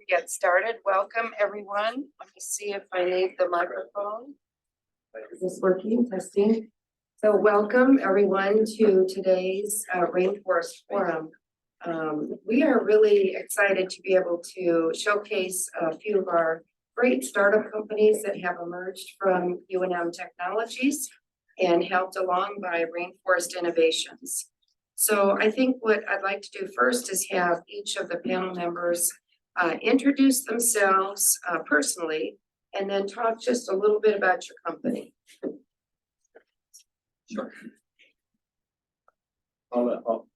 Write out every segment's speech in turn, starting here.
get started. Welcome, everyone. Let me see if I need the microphone. Is this working? Testing. So welcome, everyone, to today's Rainforest Forum. We are really excited to be able to showcase a few of our great startup companies that have emerged from UNM Technologies and helped along by Rainforest Innovations. So I think what I'd like to do first is have each of the panel members introduce themselves personally, and then talk just a little bit about your company. Sure. I'll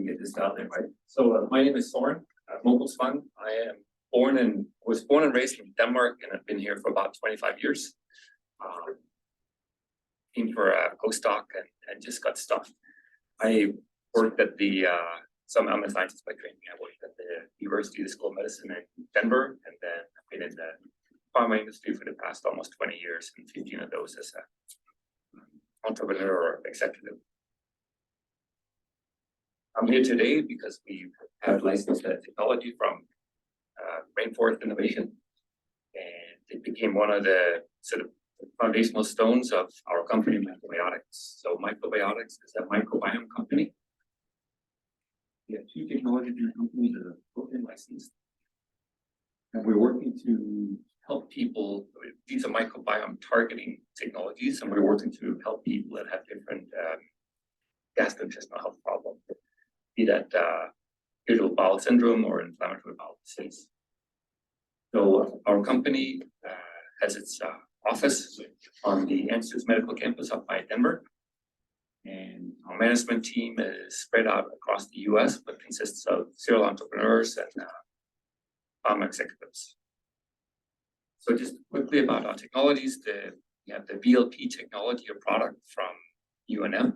get this down there, right? So my name is Soren, Mogelsvang. I was born and raised in Denmark, and I've been here for about 25 years. Came for a postdoc and just got stuck. I worked at so I'm a scientist by training. I worked at the University of the School of Medicine in Denver, and then I've been in the pharma industry for the past almost 20 years, and 15 of those as an entrepreneur or executive. I'm here today because we have licensed technology from Rainforest Innovation, and it became one of the sort of foundational stones of our company, MycoBiotix. So MycoBiotix is a microbiome company. We have two technologies in the company that are both in licensed, and we're working to help people. These are microbiome targeting technologies, and we're working to help people that have different gastrointestinal health problems, be that irritable bowel syndrome or inflammatory bowel disease. So our company has its office on the Answers Medical Campus up by Denver. And our management team is spread out across the US, but consists of serial entrepreneurs and pharma executives. So just quickly about our technologies, we have the VLP technology or product from UNM.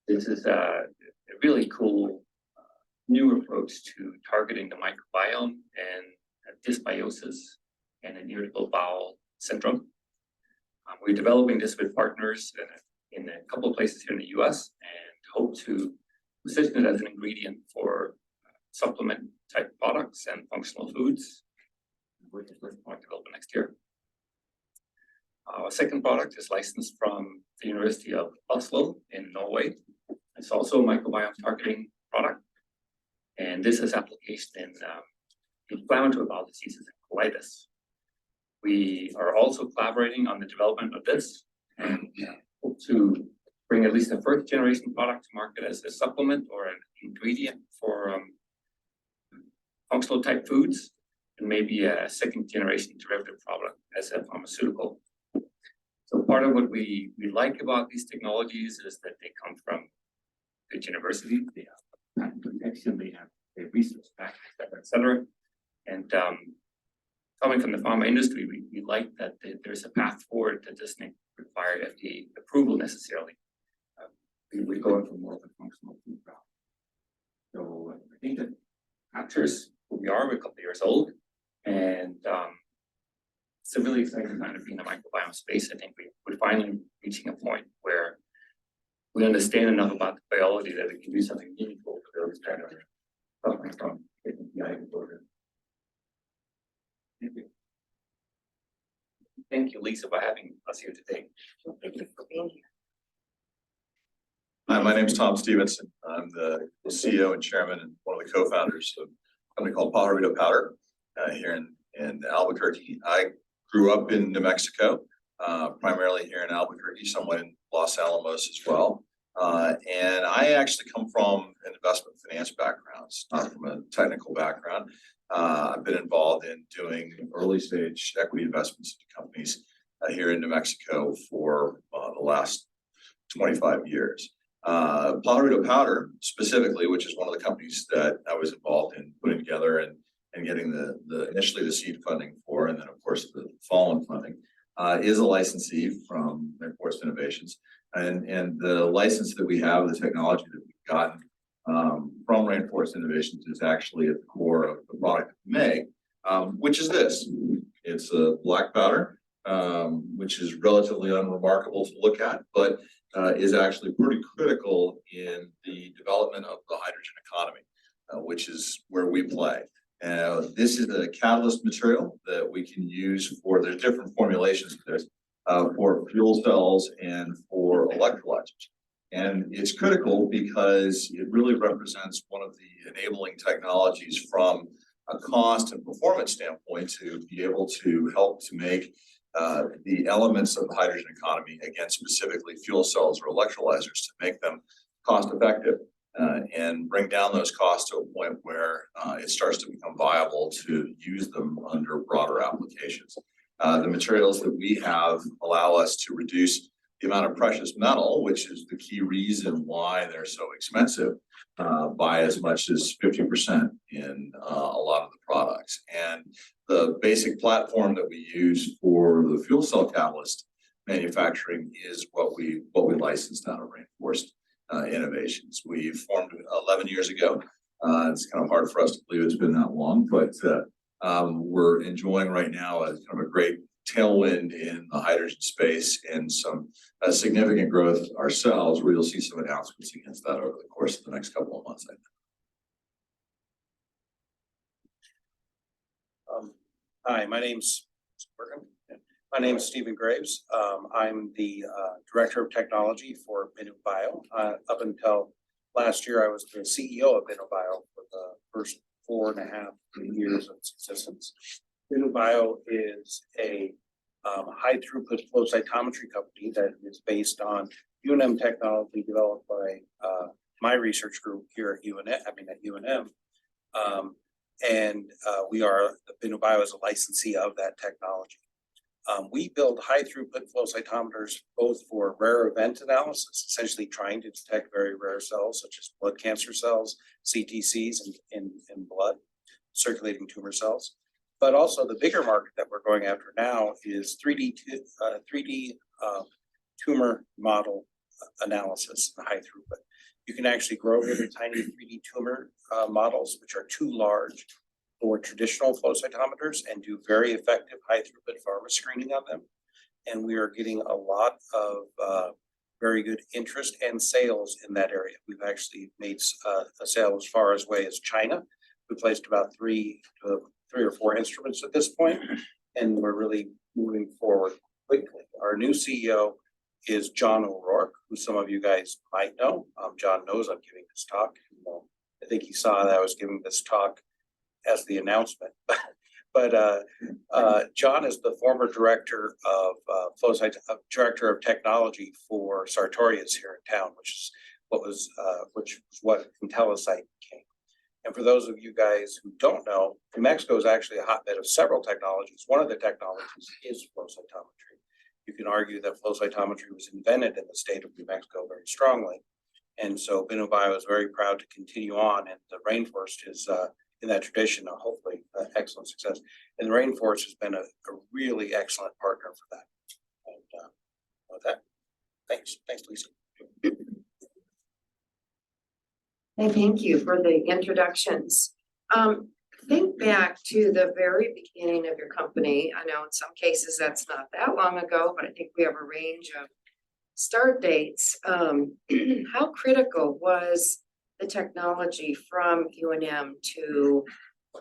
This is a really cool new approach to targeting the microbiome and dysbiosis and an irritable bowel syndrome. We're developing this with partners in a couple of places here in the US, and hope to position it as an ingredient for supplement type products and functional foods. We're just looking for development next year. Our second product is licensed from the University of Oslo in Norway. It's also a microbiome targeting product, and this has application in inflammatory bowel diseases and colitis. We are also collaborating on the development of this, and hope to bring at least a first generation product to market as a supplement or an ingredient for functional type foods, and maybe a second generation derivative product as a pharmaceutical. So part of what we like about these technologies is that they come from good universities, they have patent protection, they have research back, et cetera. And coming from the pharma industry, we like that there's a path forward that doesn't require FDA approval necessarily. We're going for more of a functional food route. So I think that captures who we are. We're a couple of years old, and it's a really exciting time to be in the microbiome space. I think we're finally reaching a point where we understand enough about the biology that we can do something meaningful for those kind of suffering from GI disorder. Thank you. Thank you, Lisa, for having us here today. Thank you for being here. Hi, my name is Tom Stephenson. I'm the CEO and chairman and one of the co-founders of a company called Pajarito powder here in Albuquerque. I grew up in New Mexico, primarily here in Albuquerque, somewhat in Los Alamos as well. And I actually come from an investment finance background, not from a technical background. I've been involved in doing early stage equity investments into companies here in New Mexico for the last 25 years. Pajarito powder specifically, which is one of the companies that I was involved in putting together and getting initially the seed funding for, and then of course the follow-on funding, is a licensee from Rainforest Innovations. And the license that we have, the technology that we've gotten from Rainforest Innovations, is actually at the core of the product that we make, which is this. It's a black powder, which is relatively unremarkable to look at, but is actually pretty critical in the development of the hydrogen economy, which is where we play. This is a catalyst material that we can use for, there's different formulations of this, for fuel cells and for electrolyzers. And it's critical because it really represents one of the enabling technologies from a cost and performance standpoint to be able to help to make the elements of the hydrogen economy, again, specifically fuel cells or electrolyzers, to make them cost effective and bring down those costs to a point where it starts to become viable to use them under broader applications. The materials that we have allow us to reduce the amount of precious metal, which is the key reason why they're so expensive, by as much as 50% in a lot of the products. And the basic platform that we use for the fuel cell catalyst manufacturing is what we licensed out of Rainforest Innovations. We formed 11 years ago. It's kind of hard for us to believe it's been that long, but we're enjoying right now a kind of a great tailwind in the hydrogen space and some significant growth ourselves, where you'll see some announcements against that over the course of the next couple of months, I think. Hi, my name's Stephen Graves. I'm the Director of Technology for BennuBio. Up until last year, I was the CEO of BennuBio for the first 4.5 years of its existence. BennuBio is a high throughput flow cytometry company that is based on UNM technology developed by my research group here at UNM. We are, BennuBio is a licensee of that technology. We build high throughput flow cytometers both for rare event analysis, essentially trying to detect very rare cells such as blood cancer cells, CTCs in blood, circulating tumor cells. But also the bigger market that we're going after now is 3D tumor model analysis in high throughput. You can actually grow little tiny 3D tumor models, which are too large for traditional flow cytometers, and do very effective high throughput pharma screening on them. And we are getting a lot of very good interest and sales in that area. We've actually made a sale as far away as China. We placed about three or four instruments at this point, and we're really moving forward quickly. Our new CEO is John O'Rourke, who some of you guys might know. John knows I'm giving this talk. I think he saw that I was giving this talk as the announcement. But John is the former director of director of technology for Sartorius here in town, which is what IntelliSite became. And for those of you guys who don't know, New Mexico is actually a hotbed of several technologies. One of the technologies is flow cytometry. You can argue that flow cytometry was invented in the state of New Mexico very strongly. And so BennuBio is very proud to continue on, and the Rainforest is in that tradition of hopefully excellent success. And the Rainforest has been a really excellent partner for that. And with that, thanks, Lisa. Thank you for the introductions. Think back to the very beginning of your company. I know in some cases that's not that long ago, but I think we have a range of start dates. How critical was the technology from UNM to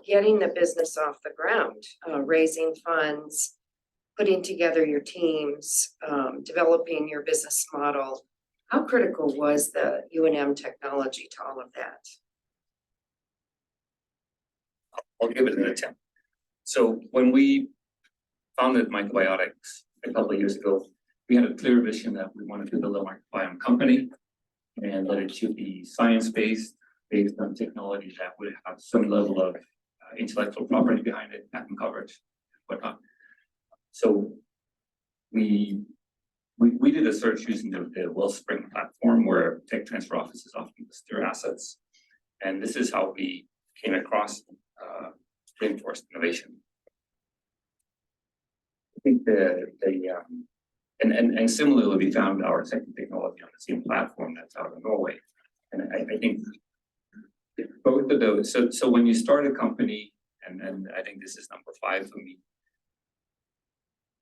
getting the business off the ground, raising funds, putting together your teams, developing your business model? How critical was the UNM technology to all of that? I'll give it an attempt. So when we founded MycoBiotix a couple of years ago, we had a clear vision that we wanted to build a microbiome company, and that it should be science-based, based on technology that would have some level of intellectual property behind it, patent coverage, whatnot. So we did a search using the Wellspring platform, where tech transfer offices often list their assets. And this is how we came across Rainforest Innovation. I think and similarly, we found our second technology on the same platform that's out of Norway. And I think both of those, so when you start a company, and I think this is number 5 for me,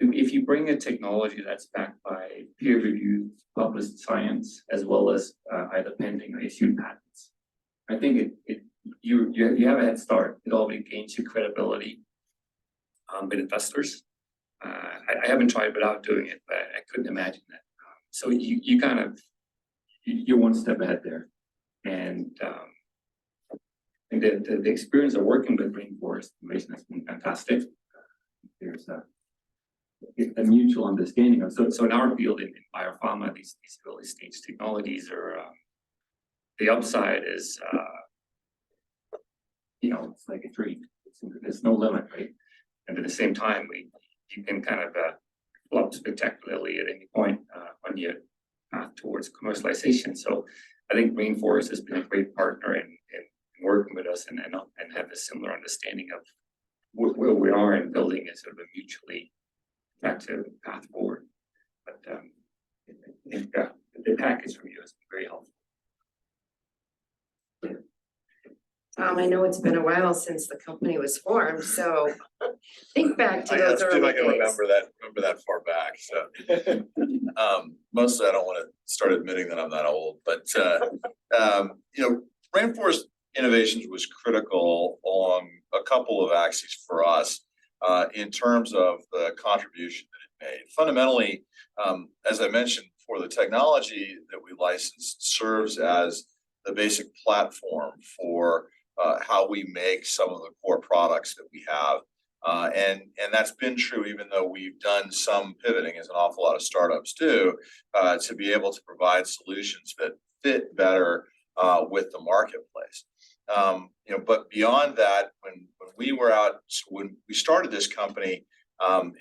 if you bring a technology that's backed by peer-reviewed published science, as well as either pending or issued patents, I think it you have a head start. It all gains you credibility with investors. I haven't tried without doing it, but I couldn't imagine that. So you kind of you're one step ahead there, and the experience of working with Rainforest Innovation has been fantastic. There's a mutual understanding of so in our field in biopharma, these early stage technologies are the upside is it's like a dream. There's no limit, right? And at the same time, you can kind of flop spectacularly at any point on your path towards commercialization. So I think Rainforest has been a great partner in working with us and have a similar understanding of where we are in building a sort of a mutually effective path forward. But I think the package from you has been very helpful. I know it's been a while since the company was formed, so think back to those early I can days. remember that far back, so. Mostly I don't want to start admitting that I'm that old, but, Rainforest Innovations was critical along a couple of axes for us, in terms of the contribution that it made. Fundamentally, as I mentioned before, the technology that we licensed serves as the basic platform for how we make some of the core products that we have. And that's been true even though we've done some pivoting, as an awful lot of startups do, to be able to provide solutions that fit better with the marketplace. But beyond that, when we started this company,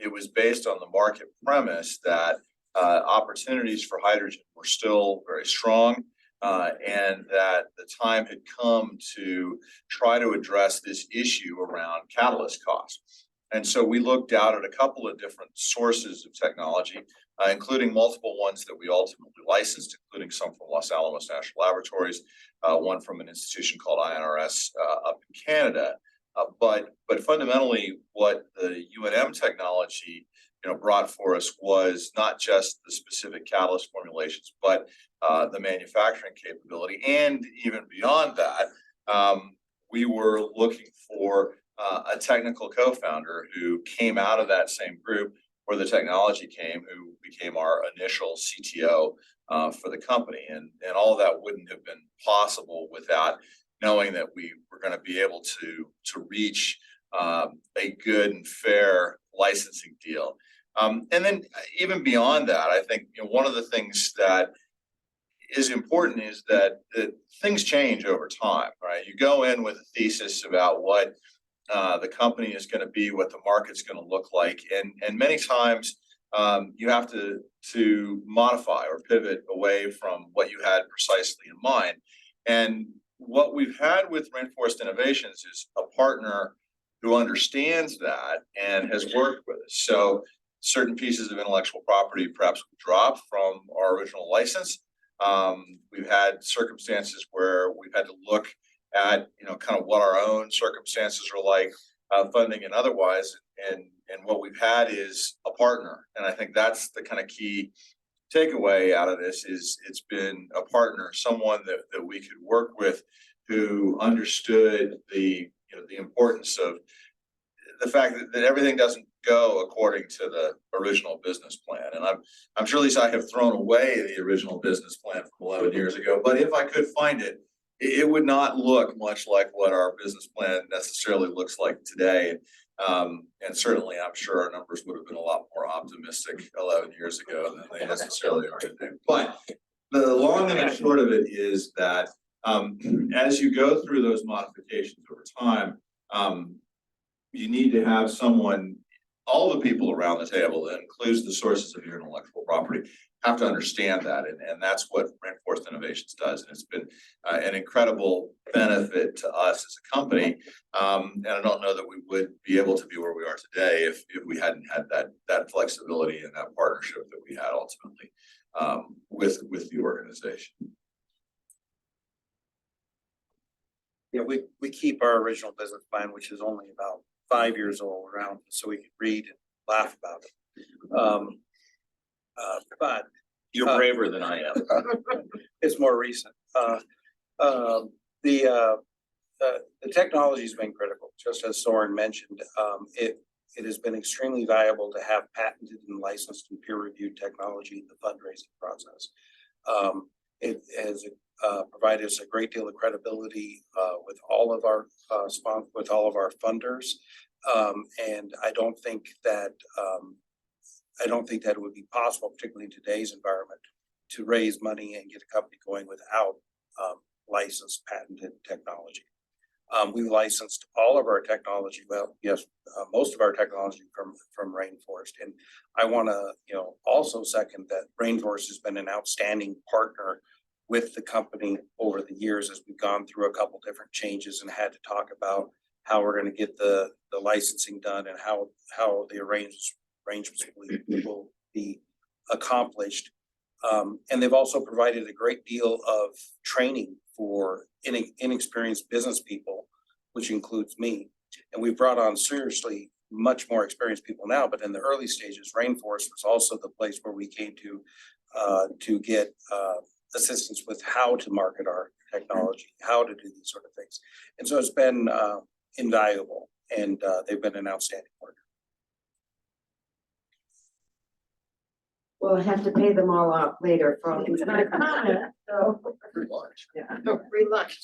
it was based on the market premise that opportunities for hydrogen were still very strong. And that the time had come to try to address this issue around catalyst costs. And so we looked out at a couple of different sources of technology, including multiple ones that we ultimately licensed, including some from Los Alamos National Laboratories, one from an institution called INRS up in Canada. But fundamentally, what the UNM technology brought for us was not just the specific catalyst formulations, but the manufacturing capability. And even beyond that, we were looking for a technical co-founder who came out of that same group where the technology came, who became our initial CTO for the company. And all of that wouldn't have been possible without knowing that we were going to be able to reach a good and fair licensing deal. And then even beyond that, I think one of the things that is important is that things change over time, right? You go in with a thesis about what the company is going to be, what the market's going to look like, and many times you have to modify or pivot away from what you had precisely in mind. And what we've had with Rainforest Innovations is a partner who understands that and has worked with us. So certain pieces of intellectual property perhaps we dropped from our original license. We've had circumstances where we've had to look at kind of what our own circumstances are like, funding and otherwise, and what we've had is a partner. And I think that's the kind of key takeaway out of this is it's been a partner, someone that we could work with who understood the importance of the fact that everything doesn't go according to the original business plan. And I'm sure, Lisa, I have thrown away the original business plan from 11 years ago, but if I could find it, it would not look much like what our business plan necessarily looks like today. And certainly I'm sure our numbers would have been a lot more optimistic 11 years ago than they necessarily are today. But the long and short of it is that as you go through those modifications over time, you need to have someone, all the people around the table, that includes the sources of your intellectual property, have to understand that. And that's what Rainforest Innovations does. And it's been an incredible benefit to us as a company. And I don't know that we would be able to be where we are today if we hadn't had that flexibility and that partnership that we had ultimately with the organization. Yeah, we keep our original business plan, which is only about 5 years old, around so we can read and laugh about it. But You're braver than I am. it's more recent. the technology's been critical, just as Soren mentioned. It has been extremely valuable to have patented and licensed and peer-reviewed technology in the fundraising process. It has provided us a great deal of credibility with all of our funders, and I don't think that it would be possible, particularly in today's environment, to raise money and get a company going without licensed patented technology. We licensed all of our technology, most of our technology from Rainforest. And I want to, also second that Rainforest has been an outstanding partner with the company over the years as we've gone through a couple different changes and had to talk about how we're going to get the licensing done and how the arrangements will be accomplished. And they've also provided a great deal of training for inexperienced business people, which includes me. And we've brought on seriously much more experienced people now, but in the early stages, Rainforest was also the place where we came to get assistance with how to market our technology, how to do these sort of things. And so it's been invaluable, and they've been an outstanding partner. We'll have to pay them all off later for all these. So, Free lunch. yeah, free lunch.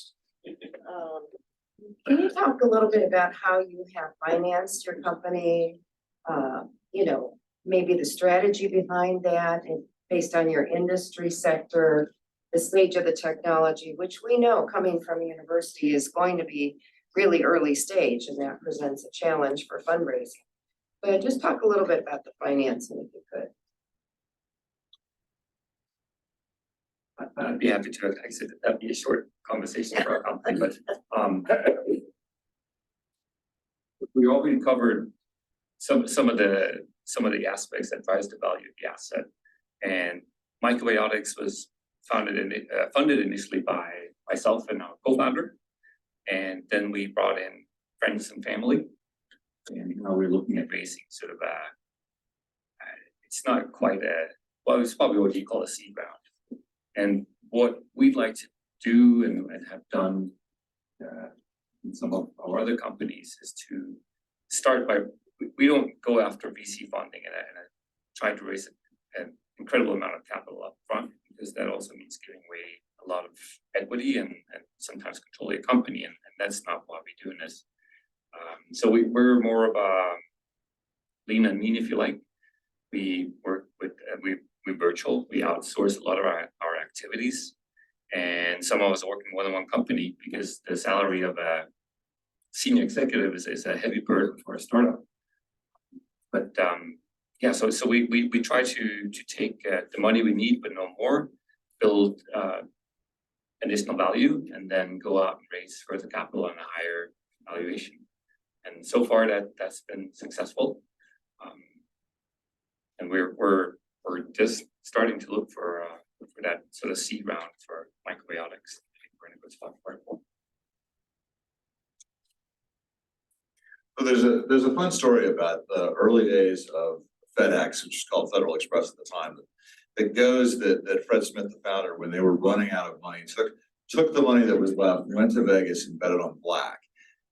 Can you talk a little bit about how you have financed your company? Maybe the strategy behind that and based on your industry sector, the stage of the technology, which we know coming from a university is going to be really early stage, and that presents a challenge for fundraising. But just talk a little bit about the financing if you could. I'd be happy to. Like I said, that'd be a short conversation for our company, but we already covered some of the aspects that drives the value of the asset. And MycoBiotix was funded initially by myself and our co-founder, and then we brought in friends and family, and now we're looking at raising sort of it's not quite it's probably what you call a seed round. And what we'd like to do and have done in some of our other companies is to start by, we don't go after VC funding and try to raise an incredible amount of capital up front, because that also means giving away a lot of equity and sometimes controlling a company, and that's not why we do this. So we're more of a lean and mean, if you like. We work with, we're virtual, we outsource a lot of our activities, and some of us are working more than one company because the salary of a senior executive is a heavy burden for a startup. But so we try to take the money we need but no more, build additional value, and then go out and raise further capital on a higher valuation. And so far that's been successful. And we're just starting to look for that sort of seed round for MycoBiotix. I think we're in a good spot for it. So there's a fun story about the early days of FedEx, which is called Federal Express at the time, that goes that Fred Smith, the founder, when they were running out of money, took the money that was left, went to Vegas and bet it on black.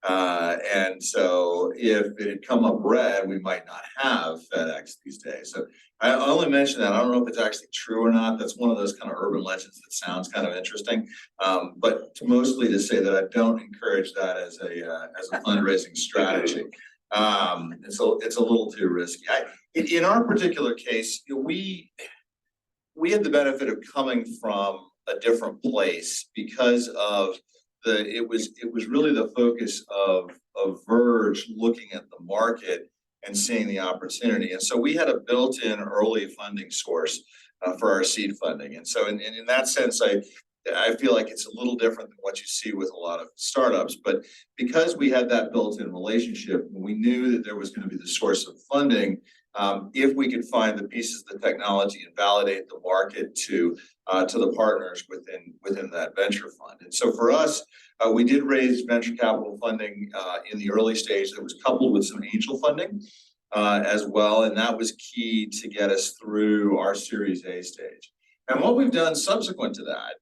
And so if it had come up red, we might not have FedEx these days. So I only mention that. I don't know if it's actually true or not. That's one of those kind of urban legends that sounds kind of interesting. But mostly to say that I don't encourage that as a fundraising strategy. And so it's a little too risky. In our particular case, we had the benefit of coming from a different place because of it was really the focus of Verge looking at the market and seeing the opportunity. And so we had a built-in early funding source for our seed funding. And so in that sense, I feel like it's a little different than what you see with a lot of startups. But because we had that built-in relationship, we knew that there was going to be the source of funding. If we could find the pieces of the technology and validate the market to the partners within that venture fund. And so for us, we did raise venture capital funding in the early stage that was coupled with some angel funding as well. And that was key to get us through our Series A stage. And what we've done subsequent to that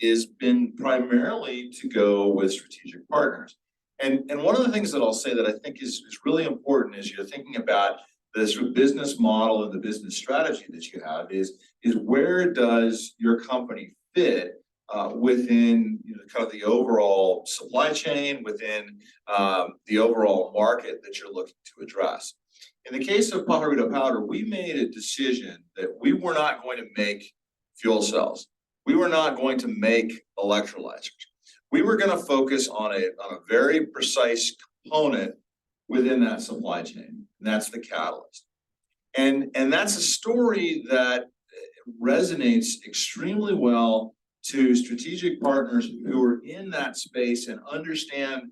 is been primarily to go with strategic partners. And one of the things that I'll say that I think is really important as you're thinking about the sort of business model and the business strategy that you have is where does your company fit within kind of the overall supply chain, within the overall market that you're looking to address. In the case of Pajarito powder, we made a decision that we were not going to make fuel cells. We were not going to make electrolyzers. We were going to focus on a very precise component within that supply chain, and that's the catalyst. And that's a story that resonates extremely well to strategic partners who are in that space and understand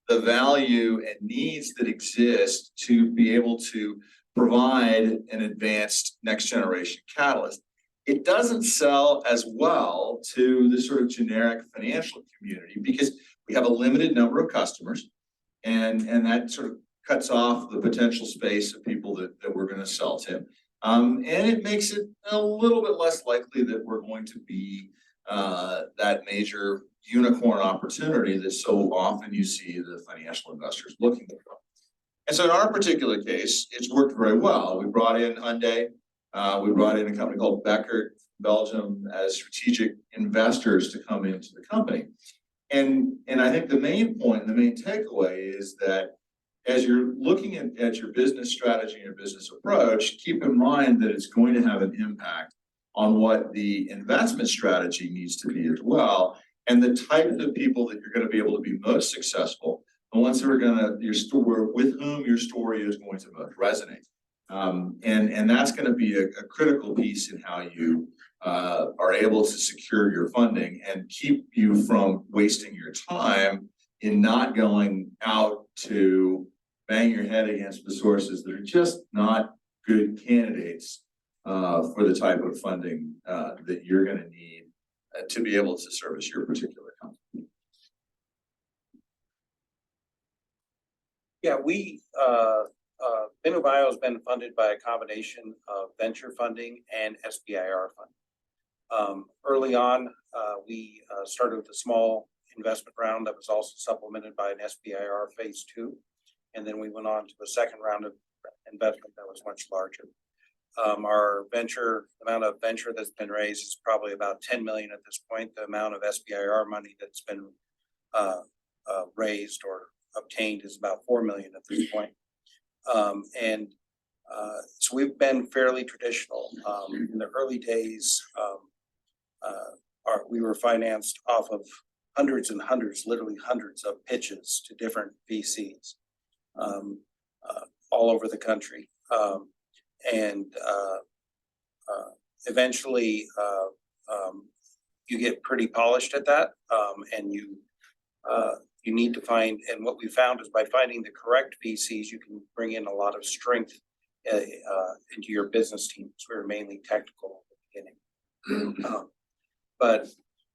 the value and needs that exist to be able to provide an advanced next generation catalyst. It doesn't sell as well to the sort of generic financial community because we have a limited number of customers, and that sort of cuts off the potential space of people that we're going to sell to. And it makes it a little bit less likely that we're going to be that major unicorn opportunity that so often you see the financial investors looking for. And so in our particular case, it's worked very well. We brought in Hyundai, we brought in a company called Becker, Belgium, as strategic investors to come into the company. And I think the main point, the main takeaway is that as you're looking at your business strategy and your business approach, keep in mind that it's going to have an impact on what the investment strategy needs to be as well, and the types of people that you're going to be able to be most successful, the ones that are going to with whom your story is going to most resonate. And that's going to be a critical piece in how you are able to secure your funding and keep you from wasting your time in not going out to bang your head against resources that are just not good candidates for the type of funding that you're going to need to be able to service your particular company. Yeah, BennuBio has been funded by a combination of venture funding and SBIR funding. Early on, we started with a small investment round that was also supplemented by an SBIR phase 2. And then we went on to a second round of investment that was much larger. Our amount of venture that's been raised is probably about 10 million at this point. The amount of SBIR money that's been raised or obtained is about 4 million at this point. So we've been fairly traditional. In the early days, we were financed off of hundreds and hundreds, literally hundreds of pitches to different VCs all over the country. Eventually you get pretty polished at that, and you need to find, and what we found is by finding the correct VCs, you can bring in a lot of strength into your business teams. We were mainly technical at the beginning. But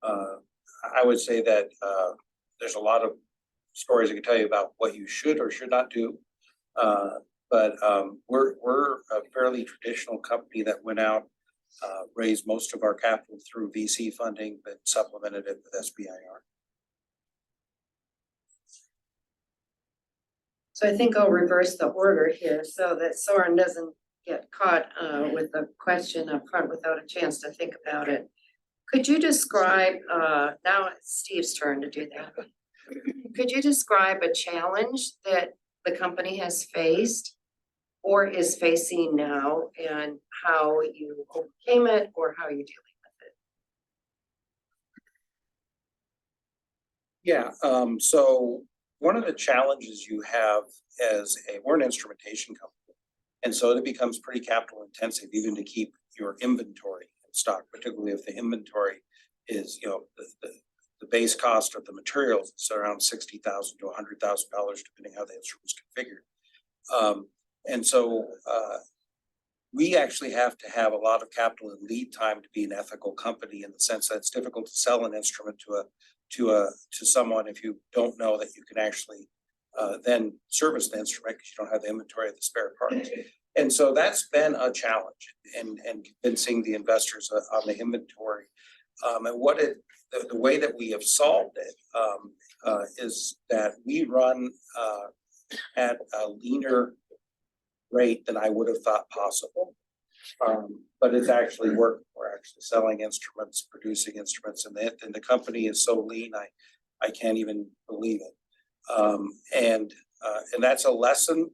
I would say that there's a lot of stories I can tell you about what you should or should not do. But we're a fairly traditional company that went out, raised most of our capital through VC funding, but supplemented it with SBIR. So I think I'll reverse the order here so that Soren doesn't get caught with a question up front without a chance to think about it. Could you describe, now it's Steve's turn to do that. Could you describe a challenge that the company has faced or is facing now, and how you overcame it or how you're dealing with it? Yeah, so one of the challenges you have as we're an instrumentation company, and so it becomes pretty capital intensive even to keep your inventory in stock, particularly if the inventory is, the base cost of the materials is around $60,000 to $100,000, depending how the instrument's configured. And so we actually have to have a lot of capital and lead time to be an ethical company, in the sense that it's difficult to sell an instrument to someone if you don't know that you can actually then service the instrument because you don't have the inventory of the spare parts. And so that's been a challenge and convincing the investors on the inventory. And the way that we have solved it is that we run at a leaner rate than I would have thought possible. But it's actually working. We're actually selling instruments, producing instruments, and the company is so lean, I can't even believe it. And that's a lesson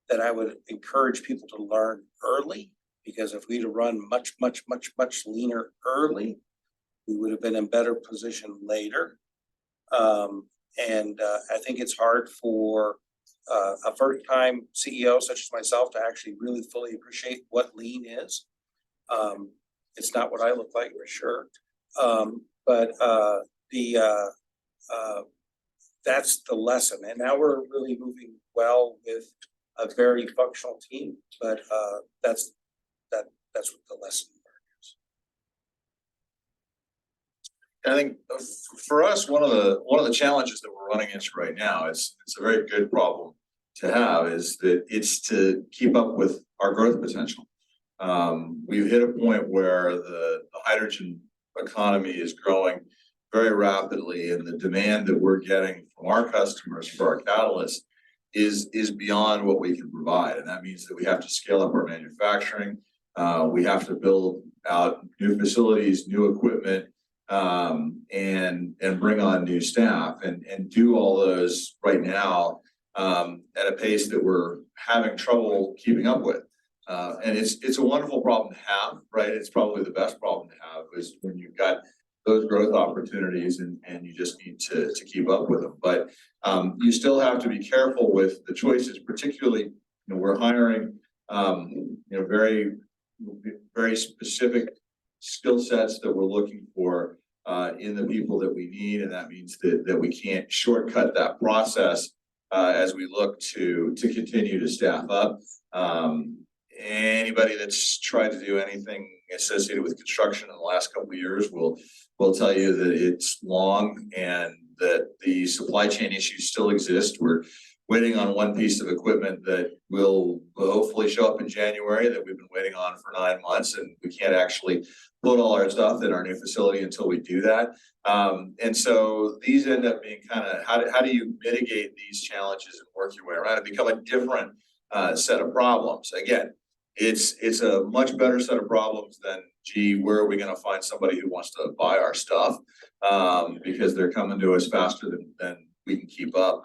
that I would encourage people to learn early, because if we'd have run much leaner early, we would have been in better position later. I think it's hard for a first-time CEO such as myself to actually really fully appreciate what lean is. It's not what I look like for sure, but that's the lesson. And now we're really moving well with a very functional team, but that's what the lesson is. I think for us, one of the challenges that we're running into right now is it's a very good problem to have, is that it's to keep up with our growth potential. We've hit a point where the hydrogen economy is growing very rapidly, and the demand that we're getting from our customers for our catalysts is beyond what we can provide. And that means that we have to scale up our manufacturing. We have to build out new facilities, new equipment, and bring on new staff and do all those right now at a pace that we're having trouble keeping up with. And it's a wonderful problem to have, right? It's probably the best problem to have, is when you've got those growth opportunities and you just need to keep up with them. But you still have to be careful with the choices, particularly, we're hiring, very, very specific skill sets that we're looking for in the people that we need. And that means that we can't shortcut that process as we look to continue to staff up. Anybody that's tried to do anything associated with construction in the last couple of years will tell you that it's long and that the supply chain issues still exist. We're waiting on one piece of equipment that will hopefully show up in January that we've been waiting on for 9 months, and we can't actually put all our stuff in our new facility until we do that. And so these end up being kind of, how do you mitigate these challenges and work your way around and become a different set of problems? Again, it's a much better set of problems than, gee, where are we going to find somebody who wants to buy our stuff, because they're coming to us faster than we can keep up.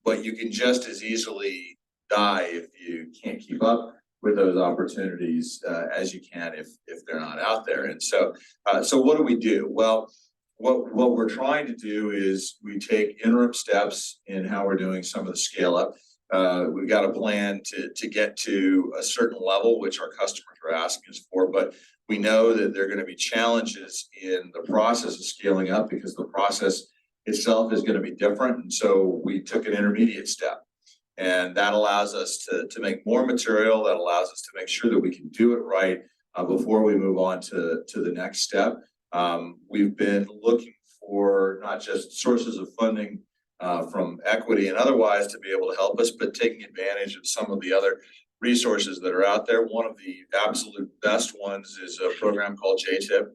But you can just as easily die if you can't keep up with those opportunities as you can if they're not out there. And so what do we do? Well, what we're trying to do is we take interim steps in how we're doing some of the scale up. We've got a plan to get to a certain level, which our customers are asking us for, but we know that there are going to be challenges in the process of scaling up because the process itself is going to be different. And so we took an intermediate step, and that allows us to make more material, that allows us to make sure that we can do it right before we move on to the next step. We've been looking for not just sources of funding from equity and otherwise to be able to help us, but taking advantage of some of the other resources that are out there. One of the absolute best ones is a program called JTIP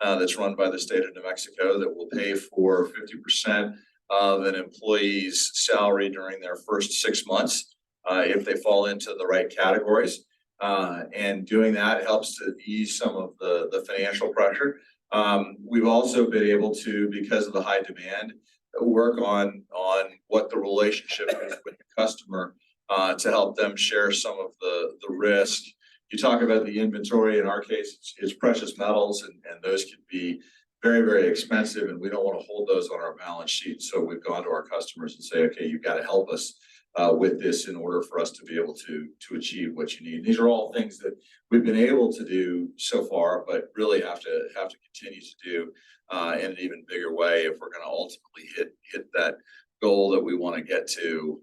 that's run by the state of New Mexico that will pay for 50% of an employee's salary during their first 6 months if they fall into the right categories. And doing that helps to ease some of the financial pressure. We've also been able to, because of the high demand, work on what the relationship is with the customer to help them share some of the risk. You talk about the inventory. In our case, it's precious metals, and those can be very, very expensive, and we don't want to hold those on our balance sheet. So we've gone to our customers and say, okay, you've got to help us with this in order for us to be able to achieve what you need. These are all things that we've been able to do so far, but really have to continue to do in an even bigger way if we're going to ultimately hit that goal that we want to get to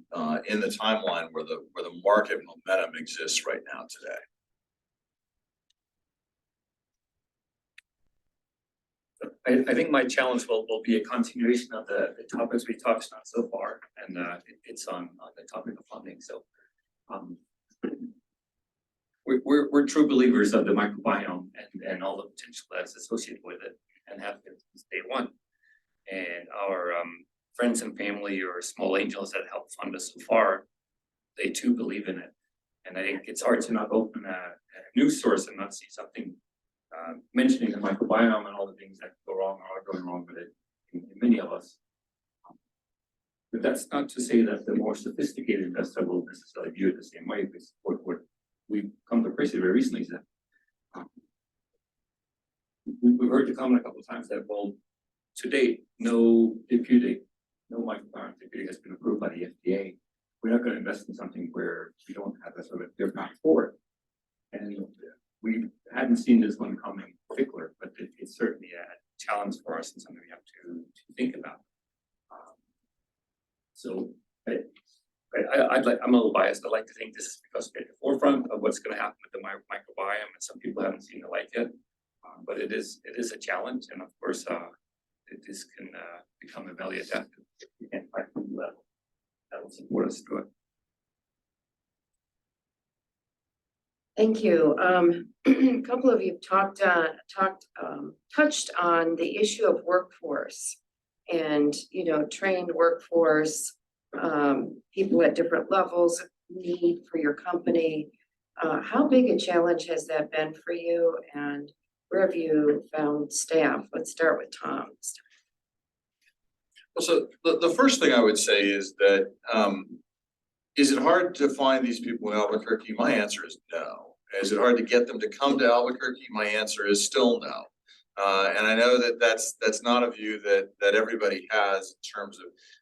in the timeline where the market momentum exists right now today. I think my challenge will be a continuation of the topics we touched on so far, and it's on the topic of funding. So we're true believers of the microbiome and all the potential that's associated with it, and have been since day one. And our friends and family or small angels that help fund us so far, they too believe in it. And I think it's hard to not open a news source and not see something mentioning the microbiome and all the things that go wrong or are going wrong with it in many of us. But that's not to say that the more sophisticated investor will necessarily view it the same way. Because what we've come to appreciate very recently is that we've heard the comment a couple of times that, well, to date, no microbiome therapeutic has been approved by the FDA. We're not going to invest in something where we don't have a sort of clear path forward. And we hadn't seen this one coming particular, but it's certainly a challenge for us and something we have to think about. I'm a little biased. I'd like to think this is because we're at the forefront of what's going to happen with the microbiome, and some people haven't seen the light yet. But it is a challenge, and of course, this can become a value adaptive if we can find a new level that will support us through it. Thank you. A couple of you touched on the issue of workforce and, trained workforce, people at different levels of need for your company. How big a challenge has that been for you, and where have you found staff? Let's start with Tom. So the first thing I would say is that, is it hard to find these people in Albuquerque? My answer is no. Is it hard to get them to come to Albuquerque? My answer is still no. And I know that that's not a view that everybody has in terms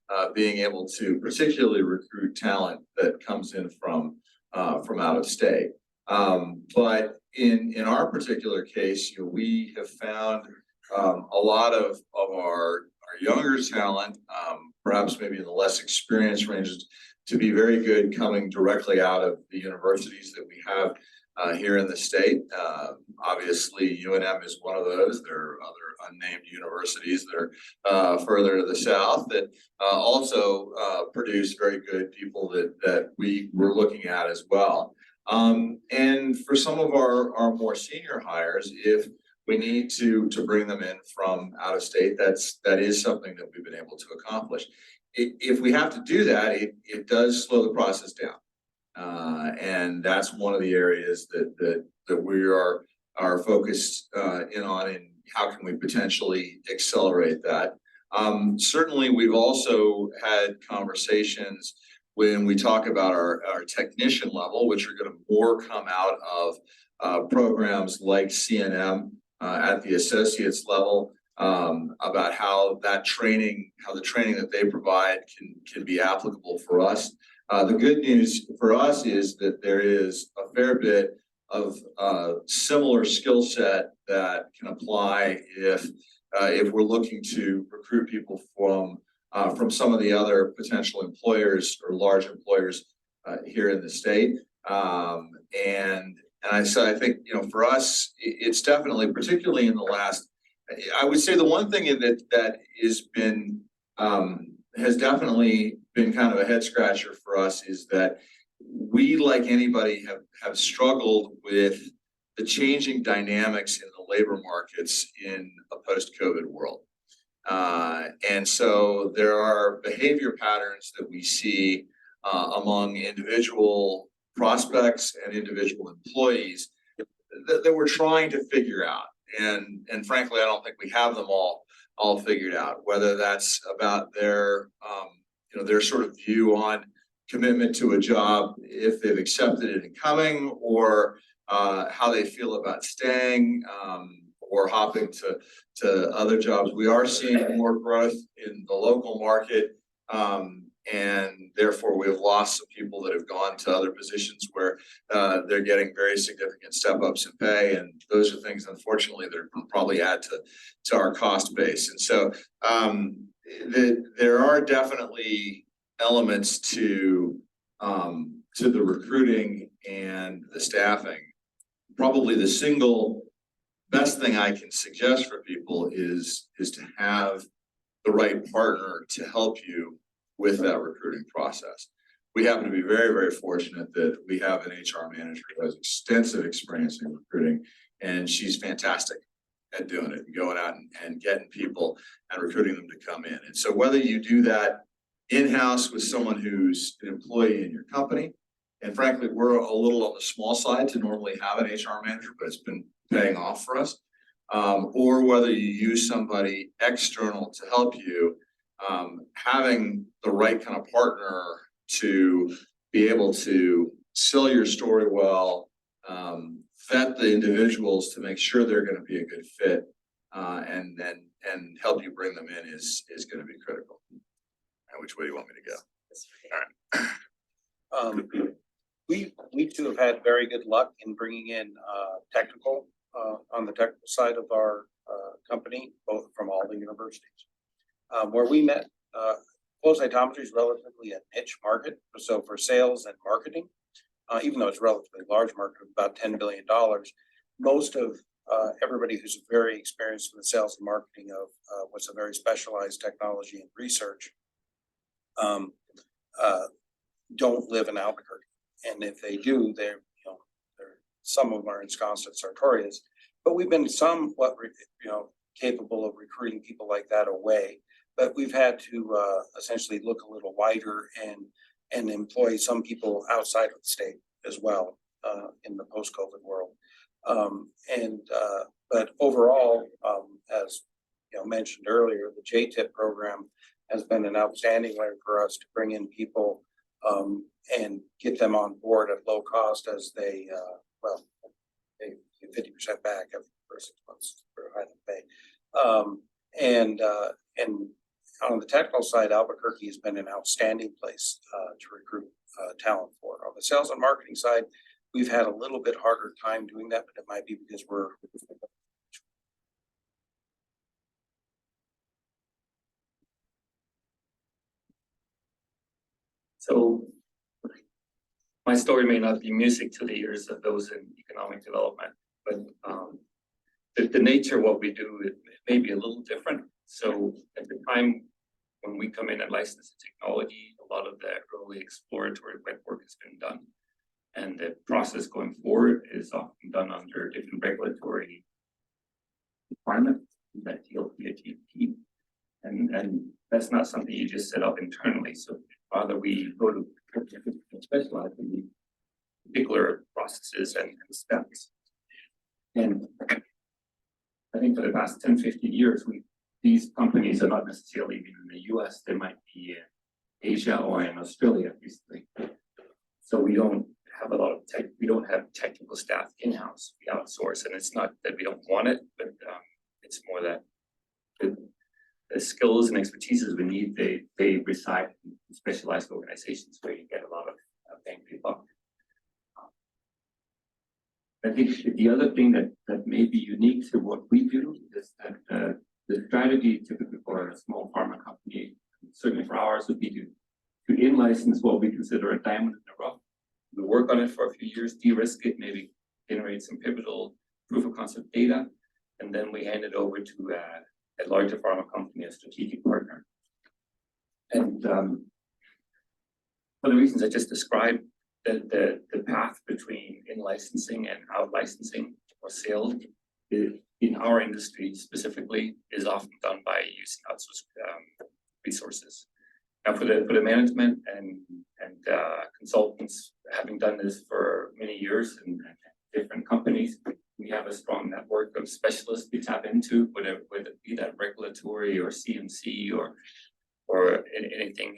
of being able to particularly recruit talent that comes in from out of state. But in our particular case, we have found a lot of our younger talent, perhaps maybe in the less experienced ranges, to be very good coming directly out of the universities that we have here in the state. Obviously, UNM is one of those. There are other unnamed universities that are further to the south that also produce very good people that we were looking at as well. And for some of our more senior hires, if we need to bring them in from out of state, that is something that we've been able to accomplish. If we have to do that, it does slow the process down. And that's one of the areas that we are focused in on, and how can we potentially accelerate that. Certainly, we've also had conversations when we talk about our technician level, which are going to more come out of programs like CNM at the associates level, about how the training that they provide can be applicable for us. The good news for us is that there is a fair bit of similar skill set that can apply if we're looking to recruit people from some of the other potential employers or large employers here in the state. And I think, for us, it's definitely, particularly in the last, I would say the one thing that has definitely been kind of a head scratcher for us is that we, like anybody, have struggled with the changing dynamics in the labor markets in a post-COVID world. And so there are behavior patterns that we see among individual prospects and individual employees that we're trying to figure out. And frankly, I don't think we have them all figured out, whether that's about their sort of view on commitment to a job if they've accepted it and coming, or how they feel about staying, or hopping to other jobs. We are seeing more growth in the local market, and therefore we have lost some people that have gone to other positions where they're getting very significant step ups in pay, and those are things, unfortunately, that will probably add to our cost base. And so there are definitely elements to the recruiting and the staffing. Probably the single best thing I can suggest for people is to have the right partner to help you with that recruiting process. we happen to be very, very fortunate that we have an HR manager who has extensive experience in recruiting, and she's fantastic at doing it, going out and getting people and recruiting them to come in. And so whether you do that in-house with someone who's an employee in your company, and frankly, we're a little on the small side to normally have an HR manager, but it's been paying off for us. Or whether you use somebody external to help you, having the right kind of partner to be able to sell your story well, vet the individuals to make sure they're going to be a good fit, and help you bring them in is going to be critical. And which way do you want me to go? We too have had very good luck in bringing in technical on the technical side of our company, both from all the universities. Where we met, flow cytometry is relatively a niche market. So for sales and marketing, even though it's a relatively large market of about $10 billion, most of everybody who's very experienced in the sales and marketing of what's a very specialized technology and research don't live in Albuquerque. And if they do, some of them are ensconced at Sartorius, but we've been somewhat, capable of recruiting people like that away. But we've had to essentially look a little wider and employ some people outside of the state as well in the post-COVID world. But overall, as mentioned earlier, the JTIP program has been an outstanding way for us to bring in people and get them on board at low cost as they get 50% back every 6 months for high pay. And on the technical side, Albuquerque has been an outstanding place to recruit talent for. On the sales and marketing side, we've had a little bit harder time doing that, but it might be because we're So my story may not be music to the ears of those in economic development, but the nature of what we do it may be a little different. So at the time when we come in and license the technology, a lot of the early exploratory wet work has been done. And the process going forward is often done under different regulatory requirements that deal with GMP. And that's not something you just set up internally. So rather we go to specialize in the particular processes and steps. And I think for the past 10, 15 years, these companies are not necessarily even in the US, they might be in Asia or in Australia recently. So we don't have a lot of we don't have technical staff in-house, we outsource, and it's not that we don't want it, but it's more that the skills and expertises we need, they reside in specialized organizations where you get a lot of bang for your buck. I think the other thing that may be unique to what we do is that the strategy typically for a small pharma company, certainly for ours, would be to in-license what we consider a diamond in the rough. We work on it for a few years, de-risk it, maybe generate some pivotal proof of concept data, and then we hand it over to a larger pharma company, a strategic partner. And for the reasons I just described, the path between in-licensing and out-licensing or sales in our industry specifically is often done by using outsourced resources. Now for the management and consultants, having done this for many years in different companies, we have a strong network of specialists we tap into, whether it be that regulatory or CMC or anything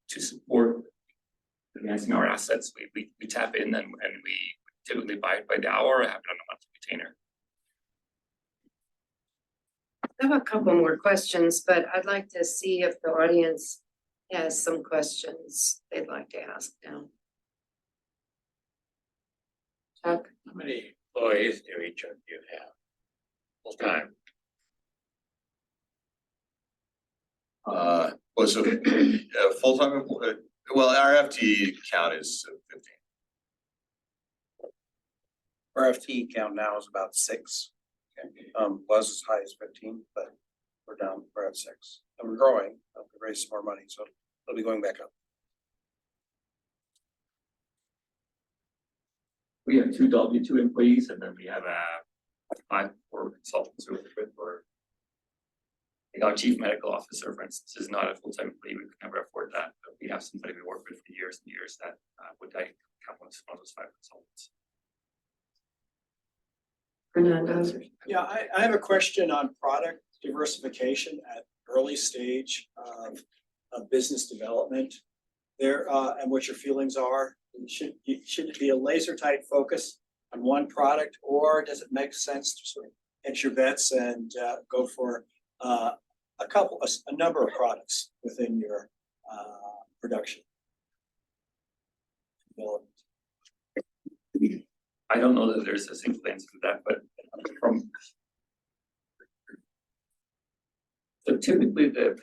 to support advancing our assets. We tap in and we typically buy it by the hour or have it on a monthly retainer. I have a couple more questions, but I'd like to see if the audience has some questions they'd like to ask now. Chuck? How many employees do each of you have full time? Was it full-time employee? Well, our FTE count is 15. our FTE count now is about 6. Was as high as 15, but we're at 6. And we're growing. We raised some more money, so it'll be going back up. We have 2 W-2 employees, and then we have 5 or consultants who are with for. Our chief medical officer, for instance, is not a full-time employee. We could never afford that, but we have somebody we work with for years and years that would count one of those 5 consultants. Fernando. Yeah, I have a question on product diversification at early stage of business development. There and what your feelings are. Should it be a laser tight focus on one product, or does it make sense to sort of hedge your bets and go for a number of products within your production development? I don't know that there's a single answer to that, but so typically the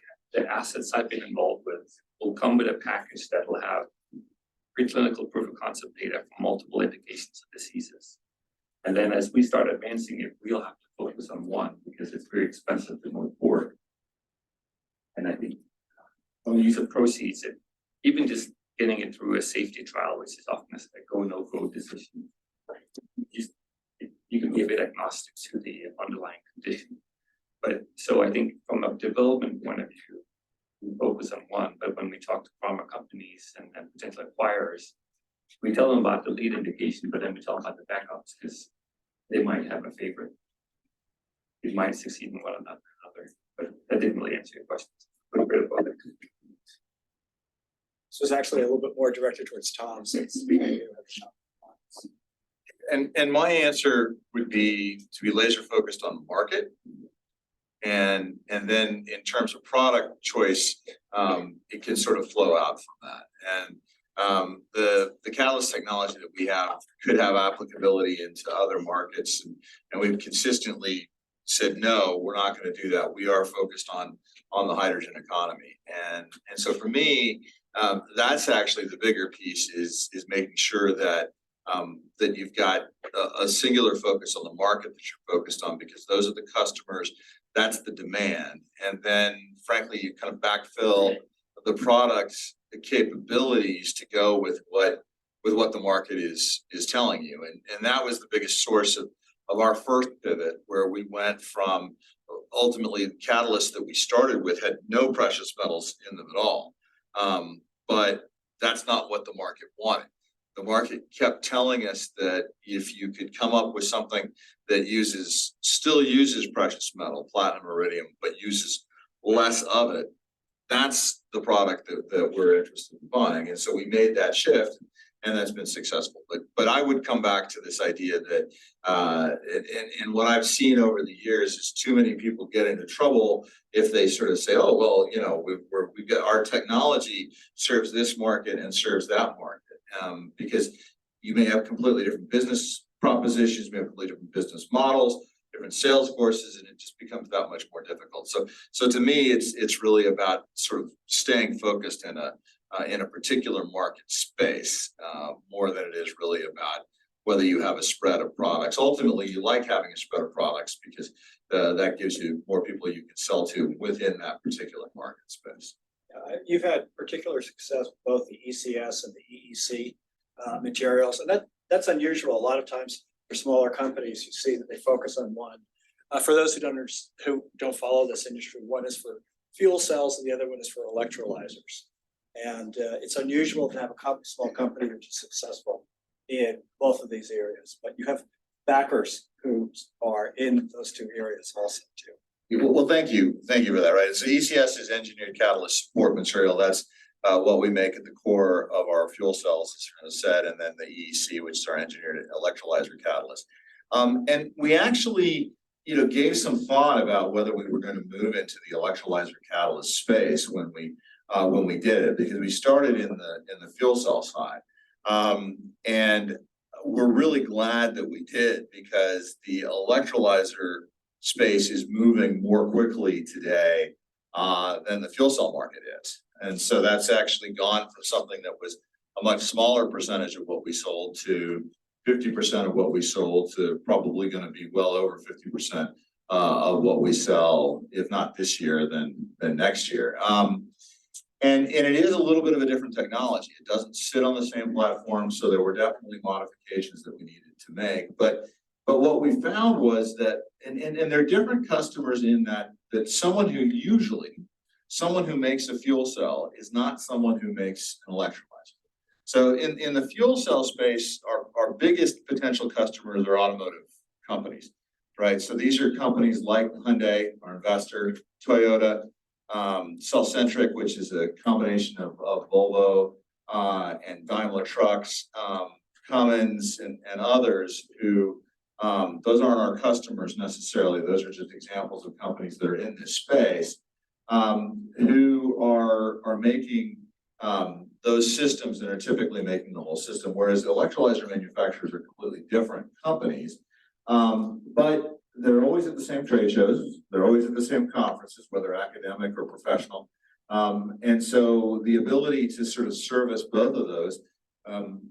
assets I've been involved with will come with a package that will have preclinical proof of concept data for multiple indications of diseases. And then as we start advancing it, we'll have to focus on one because it's very expensive to move forward. And I think when we use of proceeds, even just getting it through a safety trial, which is often a go no go decision, you can be a bit agnostic to the underlying condition. But so I think from a development point of view, we focus on one. But when we talk to pharma companies and potential acquirers, we tell them about the lead indication, but then we tell them about the backups because they might have a favorite. It might succeed in one another, but that didn't really answer your question. So it's actually a little bit more directed towards Tom since And my answer would be to be laser focused on the market. And then in terms of product choice, it can sort of flow out from that. And the catalyst technology that we have could have applicability into other markets. And we've consistently said, no, we're not going to do that. We are focused on the hydrogen economy. And so for me, that's actually the bigger piece is making sure that that you've got a singular focus on the market that you're focused on, because those are the customers, that's the demand. And then frankly, you kind of backfill the products, the capabilities to go with what the market is telling you. And that was the biggest source of our first pivot, where we went from ultimately the catalyst that we started with had no precious metals in them at all. But that's not what the market wanted. The market kept telling us that if you could come up with something that still uses precious metal, platinum, iridium, but uses less of it, that's the product that we're interested in buying. And so we made that shift, and that's been successful. But I would come back to this idea that, and what I've seen over the years is too many people get into trouble if they sort of say, oh, well, you know, we've got our technology serves this market and serves that market. Because you may have completely different business propositions, you may have completely different business models, different sales forces, and it just becomes that much more difficult. So to me, it's really about sort of staying focused in a particular market space, more than it is really about whether you have a spread of products. Ultimately, you like having a spread of products because that gives you more people you can sell to within that particular market space. You've had particular success with both the ECS and the EEC materials, and that's unusual. A lot of times for smaller companies, you see that they focus on one. For those who don't follow this industry, one is for fuel cells and the other one is for electrolyzers. And it's unusual to have a small company which is successful in both of these areas, but you have backers who are in those two areas also too. Well, thank you for that. Right, so ECS is engineered catalyst support material. That's what we make at the core of our fuel cells, as said, and then the EEC, which is our engineered electrolyzer catalyst. And we actually, gave some thought about whether we were going to move into the electrolyzer catalyst space when we did it, because we started in the fuel cell side, and we're really glad that we did, because the electrolyzer space is moving more quickly today than the fuel cell market is. And so that's actually gone from something that was a much smaller percentage of what we sold to 50% of what we sold to probably going to be well over 50% of what we sell, if not this year, then next year. And it is a little bit of a different technology. It doesn't sit on the same platform, so there were definitely modifications that we needed to make. But what we found was that, and there are different customers in that someone who makes a fuel cell is not someone who makes an electrolyzer. So in the fuel cell space, our biggest potential customers are automotive companies, right? So these are companies like Hyundai, our investor, Toyota, Cellcentric, which is a combination of Volvo and Daimler Trucks, Cummins and others who those aren't our customers necessarily. Those are just examples of companies that are in this space who are making those systems and are typically making the whole system, whereas electrolyzer manufacturers are completely different companies. But they're always at the same trade shows. They're always at the same conferences, whether academic or professional. And so the ability to sort of service both of those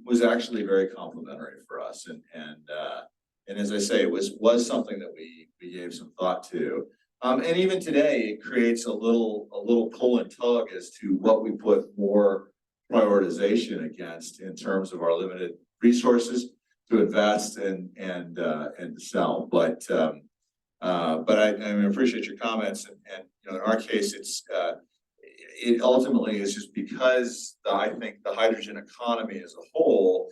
was actually very complimentary for us. And as I say, it was something that we gave some thought to. And even today, it creates a little pull and tug as to what we put more prioritization against in terms of our limited resources to invest and to sell. But I appreciate your comments, and you know, in our case, it ultimately is just because I think the hydrogen economy as a whole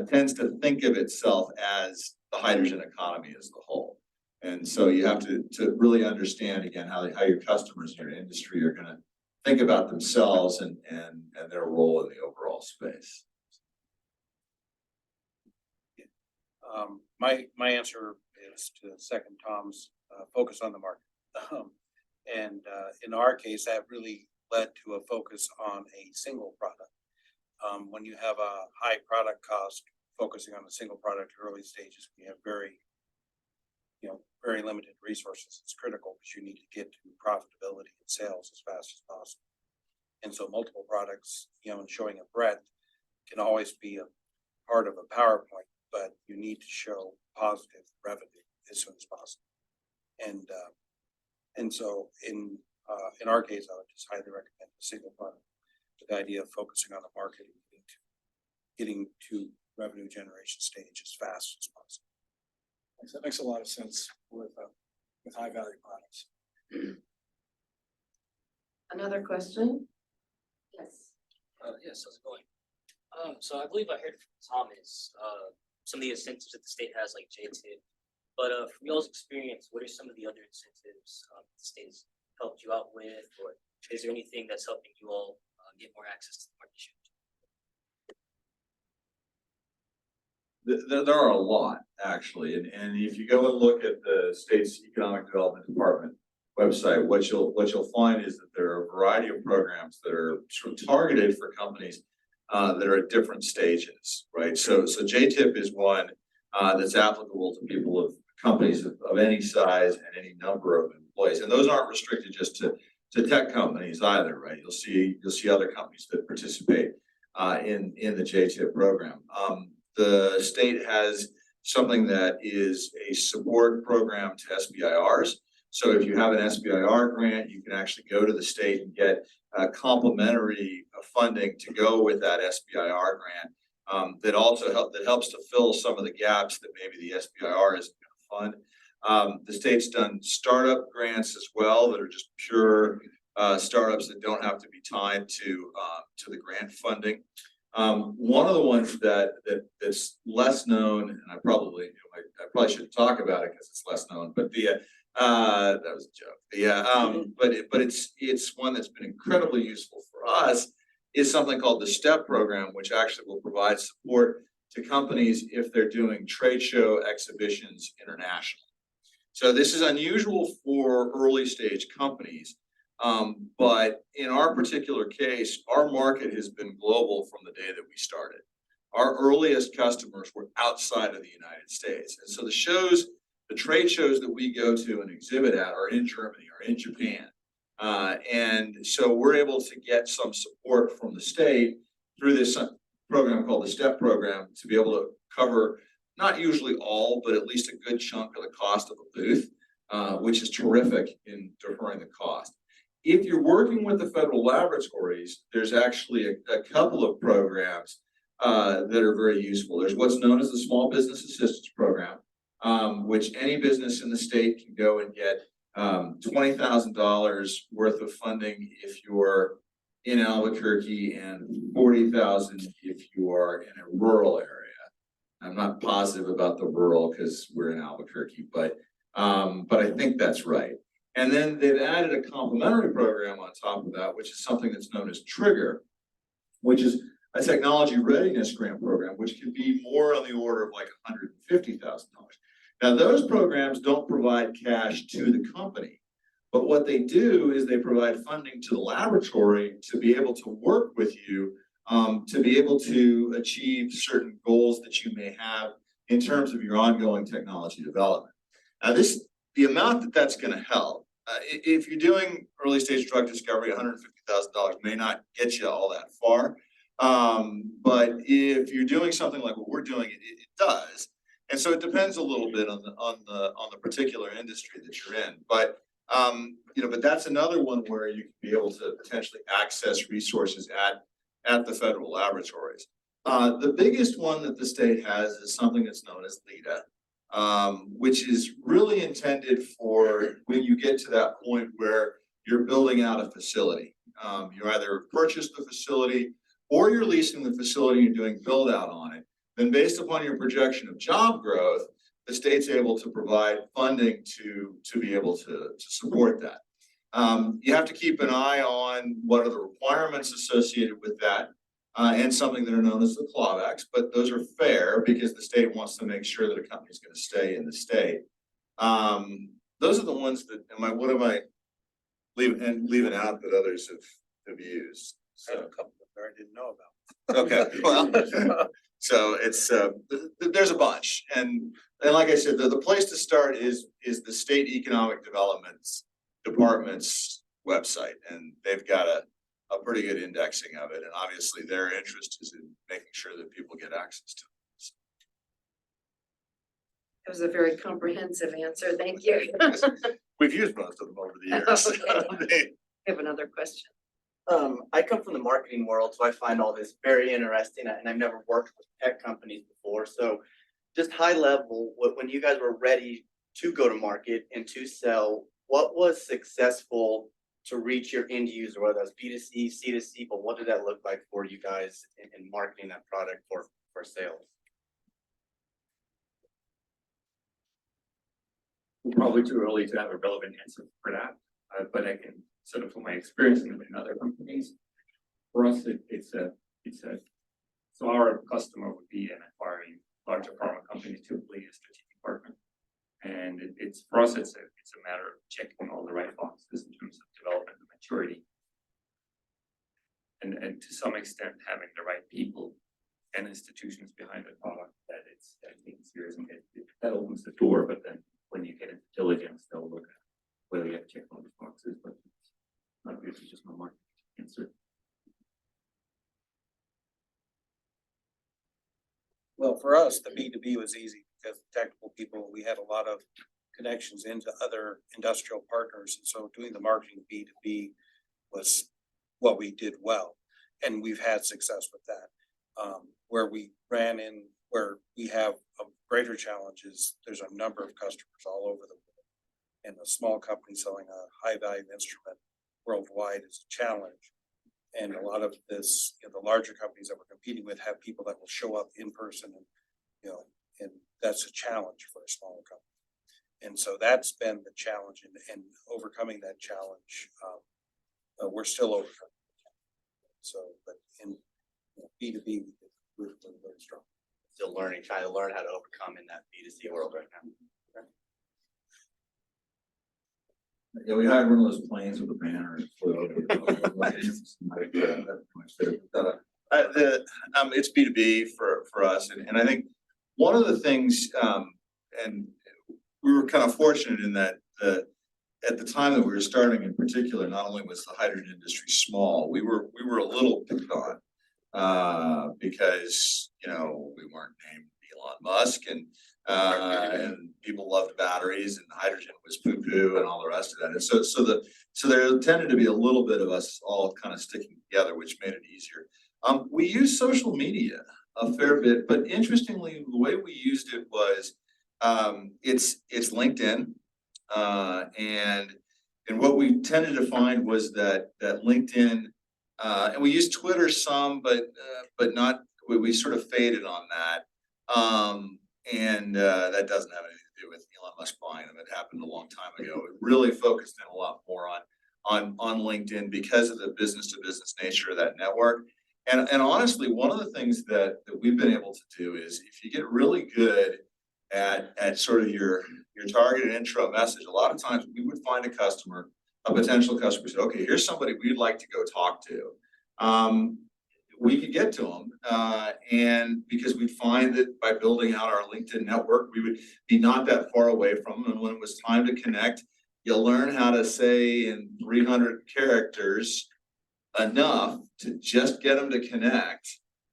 tends to think of itself as the hydrogen economy as a whole. And so you have to really understand again how your customers in your industry are going to think about themselves and their role in the overall space. My answer is to second Tom's focus on the market. And in our case, that really led to a focus on a single product. When you have a high product cost, focusing on a single product early stages, we have very limited resources. It's critical because you need to get to profitability and sales as fast as possible. And so multiple products, and showing a breadth can always be a part of a PowerPoint, but you need to show positive revenue as soon as possible. And so in our case, I would just highly recommend a single product with the idea of focusing on the market and getting to revenue generation stage as fast as possible. That makes a lot of sense with high value products. Another question? Yes. Yes, how's it going? So I believe I heard from Thomas, some of the incentives that the state has, like JTIP. But from y'all's experience, what are some of the other incentives the state has helped you out with, or is there anything that's helping you all get more access to the partnership? There are a lot, actually, and if you go and look at the state's economic development department website, what you'll find is that there are a variety of programs that are sort of targeted for companies that are at different stages, right? So JTIP is one that's applicable to companies of any size and any number of employees, and those aren't restricted just to tech companies either, right? You'll see other companies that participate in the JTIP program. The state has something that is a support program to SBIRs. So if you have an SBIR grant, you can actually go to the state and get complementary funding to go with that SBIR grant. That helps to fill some of the gaps that maybe the SBIR isn't going to fund. The state's done startup grants as well that are just pure startups that don't have to be tied to the grant funding. One of the ones that's less known, and I probably shouldn't talk about it because it's less known, but that was a joke. But it's one that's been incredibly useful for us, is something called the STEP program, which actually will provide support to companies if they're doing trade show exhibitions internationally. So this is unusual for early stage companies. But in our particular case, our market has been global from the day that we started. Our earliest customers were outside of the United States. And so the trade shows that we go to and exhibit at are in Germany or in Japan. And so we're able to get some support from the state through this program called the STEP program to be able to cover not usually all, but at least a good chunk of the cost of a booth, which is terrific in deferring the cost. if you're working with the federal laboratories, there's actually a couple of programs that are very useful. There's what's known as the Small Business Assistance Program, which any business in the state can go and get $20,000 worth of funding if you're in Albuquerque and $40,000 if you are in a rural area. I'm not positive about the rural because we're in Albuquerque, but I think that's right. And then they've added a complementary program on top of that, which is something that's known as Trigger, which is a technology readiness grant program, which can be more on the order of like $150,000. Now, those programs don't provide cash to the company, but what they do is they provide funding to the laboratory to be able to work with you, to be able to achieve certain goals that you may have in terms of your ongoing technology development. Now, the amount that's going to help, if you're doing early stage drug discovery, $150,000 may not get you all that far. But if you're doing something like what we're doing, it does. And so it depends a little bit on the particular industry that you're in. But but that's another one where you can be able to potentially access resources at the federal laboratories. The biggest one that the state has is something that's known as LEDA, which is really intended for when you get to that point where you're building out a facility. You either purchase the facility or you're leasing the facility and you're doing build out on it. Then based upon your projection of job growth, the state's able to provide funding to be able to support that. You have to keep an eye on what are the requirements associated with that and something that are known as the clawbacks, but those are fair because the state wants to make sure that a company's going to stay in the state. Those are the ones that, what am I leaving out that others have used? I have a couple that I didn't know about. Okay, well, so it's there's a bunch, and like I said, the place to start is the State Economic Department's website, and they've got a pretty good indexing of it, and obviously their interest is in making sure that people get access to it. It was a very comprehensive answer. Thank you. We've used most of them over the years. Okay. I have another question. I come from the marketing world, so I find all this very interesting, and I've never worked with tech companies before. So just high level, when you guys were ready to go to market and to sell, what was successful to reach your end user, whether that's B2C, C2C, but what did that look like for you guys in marketing that product for sales? Probably too early to have a relevant answer for that, but I can sort of from my experience in other companies. For us, so our customer would be an acquiring larger pharma company, typically a strategic partner, and it's for us it's a matter of checking all the right boxes in terms of development and maturity, and to some extent having the right people and institutions behind the product that it's serious, and that opens the door. But then when you get into diligence, they'll look at whether you have to check all these boxes, but it's not usually just my market answer. Well, for us, the B2B was easy because technical people, we had a lot of connections into other industrial partners. And so doing the marketing B2B was what we did well. And we've had success with that. Where we have a greater challenge is there's a number of customers all over the world. And a small company selling a high value instrument worldwide is a challenge. And a lot of this, the larger companies that we're competing with have people that will show up in person, and and that's a challenge for a smaller company. And so that's been the challenge, and overcoming that challenge, we're still overcoming. So, but in B2B, we're very strong. Still learning, trying to learn how to overcome in that B2C world right now. Yeah, we hired one of those planes with a banner. It's B2B for us, and I think one of the things, and we were kind of fortunate in that at the time that we were starting, in particular, not only was the hydrogen industry small, we were a little picked on because we weren't named Elon Musk, and And people loved batteries, and hydrogen was poo-poo and all the rest of that. And so there tended to be a little bit of us all kind of sticking together, which made it easier. We used social media a fair bit, but interestingly, the way we used it was, it's LinkedIn. And what we tended to find was that LinkedIn, and we used Twitter some, but not, we sort of faded on that. And that doesn't have anything to do with Elon Musk buying them. It happened a long time ago. It really focused in a lot more on LinkedIn because of the business to business nature of that network. And honestly, one of the things that we've been able to do is, if you get really good at sort of your targeted intro message, a lot of times we would find a potential customer said, okay, here's somebody we'd like to go talk to. We could get to them, and because we'd find that by building out our LinkedIn network, we would be not that far away from them. And when it was time to connect, you'll learn how to say in 300 characters enough to just get them to connect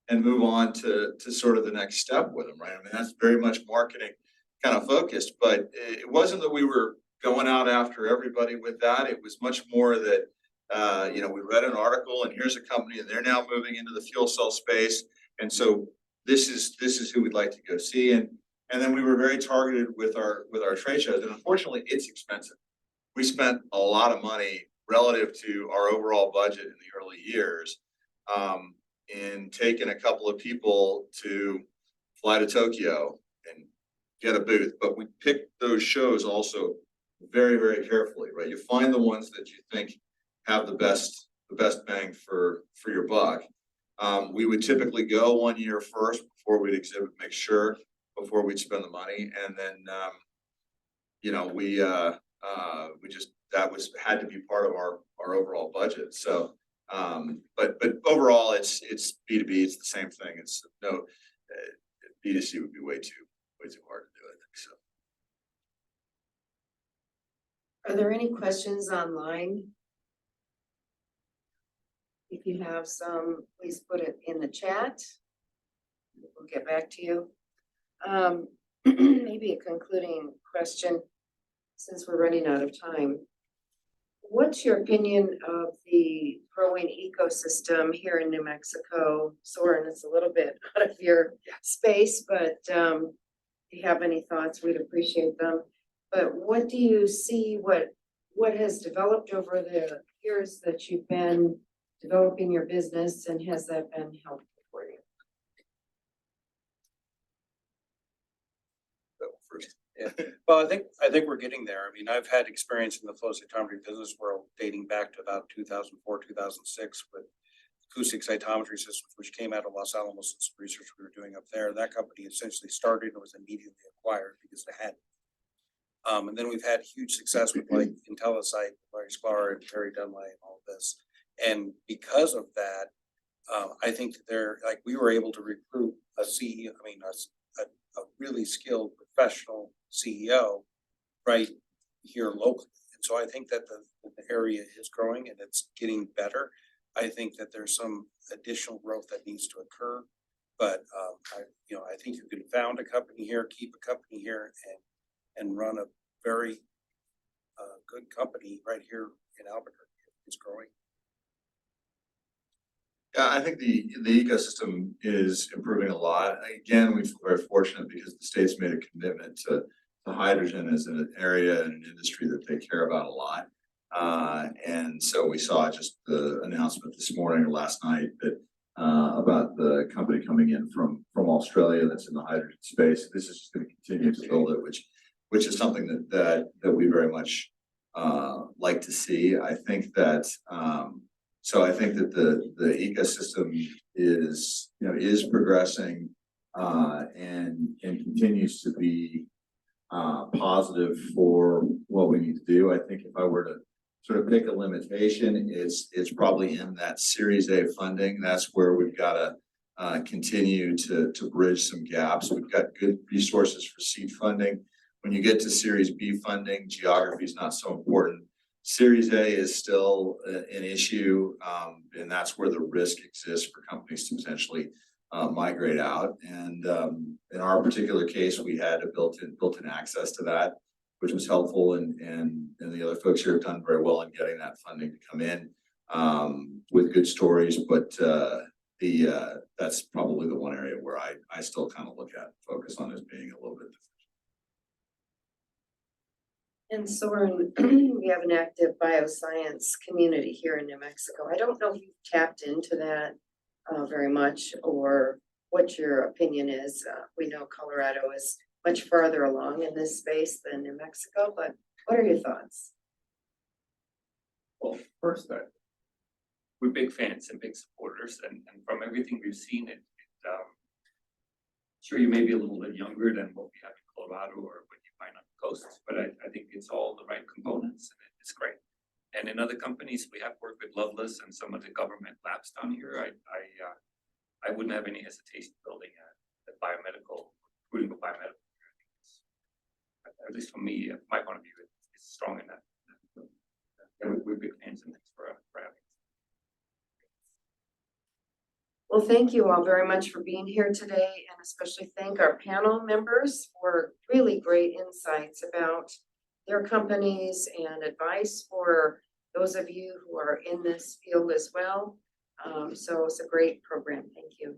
and move on to sort of the next step with them, right? I mean, that's very much marketing kind of focused, but it wasn't that we were going out after everybody with that. It was much more that, we read an article and here's a company and they're now moving into the fuel cell space. And so this is who we'd like to go see. And then we were very targeted with our trade shows. And unfortunately, it's expensive. We spent a lot of money relative to our overall budget in the early years, in taking a couple of people to fly to Tokyo and get a booth. But we picked those shows also very, very carefully, right? You find the ones that you think have the best bang for your buck. We would typically go 1 year first before we'd exhibit, make sure before we'd spend the money, and then we just, that had to be part of our overall budget. So but overall it's B2B, it's the same thing. It's no B2C would be way too hard to do, I think so. Are there any questions online? If you have some, please put it in the chat. We'll get back to you. Maybe a concluding question, since we're running out of time. What's your opinion of the growing ecosystem here in New Mexico? Soren, it's a little bit out of your space, but if you have any thoughts, we'd appreciate them. But what do you see, what has developed over the years that you've been developing your business, and has that been helpful for you? First. Yeah, well, I think we're getting there. I mean, I've had experience in the flow cytometry business world dating back to about 2004, 2006 with acoustic cytometry systems, which came out of Los Alamos and some research we were doing up there. That company essentially started and was immediately acquired because they had. And then we've had huge success with like IntelliSite, Larry Sklar and Terry Dunlay and all of this. And because of that, I think that we were able to recruit a CEO, a really skilled professional CEO right here locally. And so I think that the area is growing and it's getting better. I think that there's some additional growth that needs to occur, but I think you can found a company here, keep a company here, and run a very good company right here in Albuquerque. It's growing. Yeah, I think the ecosystem is improving a lot. Again, we feel very fortunate because the state's made a commitment to hydrogen as an area and an industry that they care about a lot. And so we saw just the announcement this morning or last night that about the company coming in from Australia that's in the hydrogen space. This is just going to continue to build it, which is something that we very much like to see. I think that I think that the ecosystem is progressing and continues to be positive for what we need to do. I think if I were to sort of pick a limitation, it's probably in that Series A funding. That's where we've got to continue to bridge some gaps. We've got good resources for seed funding. When you get to Series B funding, geography is not so important. Series A is still an issue, and that's where the risk exists for companies to potentially migrate out. And in our particular case, we had a built-in access to that, which was helpful, and the other folks here have done very well in getting that funding to come in with good stories. But that's probably the one area where I still kind of focus on as being a little bit different. And Soren, we have an active bioscience community here in New Mexico. I don't know if you've tapped into that very much, or what your opinion is. We know Colorado is much farther along in this space than New Mexico, but what are your thoughts? Well, first, we're big fans and big supporters, and from everything we've seen, sure, you may be a little bit younger than what we have in Colorado or what you find on the coast, but I think it's all the right components, and it's great. And in other companies, we have worked with Loveless and some of the government labs down here. I wouldn't have any hesitation building a biomedical, including a biomedical. At least for me, my point of view, it's strong in that. We're big fans, and thanks for having us. Well, thank you all very much for being here today, and especially thank our panel members for really great insights about their companies and advice for those of you who are in this field as well. So it's a great program. Thank you.